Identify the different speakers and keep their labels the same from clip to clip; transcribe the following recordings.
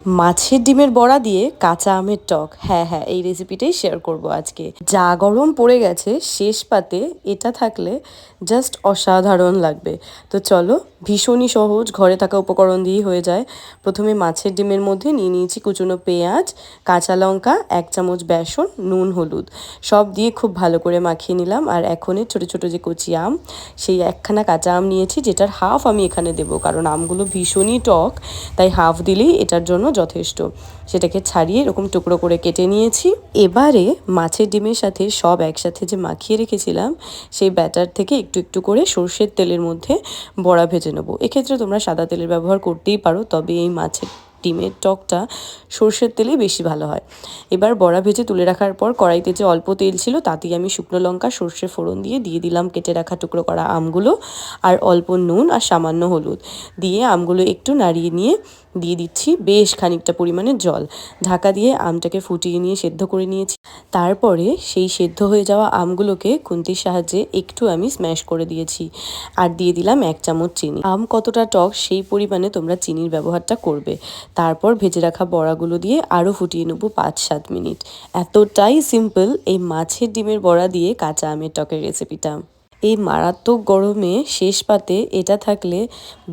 Speaker 1: মাছের ডিমের বড়া দিয়ে কাঁচা আমের টক, হ্যাঁ হ্যাঁ, এই রেসিপিটাই শেয়ার করব আজকে। যা গরম পড়ে গেছে শেষ পাতে এটা থাকলে জাস্ট অসাধারণ লাগবে। তো চলো, ভীষণই সহজ, ঘরে থাকা উপকরণ দিয়েই হয়ে যায়। প্রথমে মাছের ডিমের মধ্যে নিয়ে নিয়েছি কুচনো পেঁয়াজ, কাঁচা লঙ্কা, 1 চামচ বেসন, নুন, হলুদ সব দিয়ে খুব ভালো করে মাখিয়ে নিলাম। আর এখনই ছোটো ছোটো যে কচি আম, সেই একখানা কাঁচা আম নিয়েছি, যেটার হাফ আমি এখানে দেবো, কারণ আমগুলো ভীষণই টক, তাই হাফ দিলেই এটার জন্য যথেষ্ট। সেটাকে ছাড়িয়ে এরকম টুকরো করে কেটে নিয়েছি। এবারে মাছের ডিমের সাথে সব একসাথে যে মাখিয়ে রেখেছিলাম, সেই ব্যাটার থেকে একটু একটু করে সর্ষের তেলের মধ্যে বড়া ভেজে নেবো। এক্ষেত্রে তোমরা সাদা তেলের ব্যবহার করতেই পারো, তবে এই মাছের ডিমের টকটা সর্ষের তেলেই বেশি ভালো হয়। এবার বড়া ভেজে তুলে রাখার পর কড়াইতে যে অল্প তেল ছিল তাতেই আমি শুকনো লঙ্কা, সর্ষে ফোড়ন দিয়ে দিলাম কেটে রাখা টুকরো করা আমগুলো, আর অল্প নুন আর সামান্য হলুদ দিয়ে আমগুলো একটু নাড়িয়ে নিয়ে দিয়ে দিচ্ছি বেশ খানিকটা পরিমাণে জল। ঢাকা দিয়ে আমটাকে ফুটিয়ে নিয়ে সেদ্ধ করে নিয়েছি। তারপরে সেই সেদ্ধ হয়ে যাওয়া আমগুলোকে খুন্তির সাহায্যে একটু আমি স্ম্যাশ করে দিয়েছি, আর দিয়ে দিলাম 1 চামচ চিনি। আম কতটা টক সেই পরিমাণে তোমরা চিনির ব্যবহারটা করবে। তারপর ভেজে রাখা বড়াগুলো দিয়ে আরও ফুটিয়ে নেবো 5-7 মিনিট। এতটাই সিম্পল এই মাছের ডিমের বড়া দিয়ে কাঁচা আমের টকের রেসিপিটা। এই মারাত্মক গরমে শেষ পাতে এটা থাকলে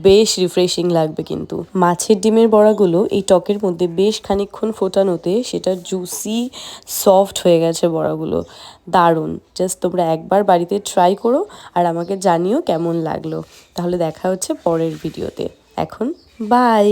Speaker 1: বেশ রিফ্রেশিং লাগবে। কিন্তু মাছের ডিমের বড়াগুলো এই টকের মধ্যে বেশ খানিকক্ষণ ফোটানোতে সেটা জুসি সফট হয়ে গেছে বড়াগুলো। দারুণ, জাস্ট তোমরা একবার বাড়িতে ট্রাই করো আর আমাকে জানিও কেমন লাগলো। তাহলে দেখা হচ্ছে পরের ভিডিওতে। এখন বাই।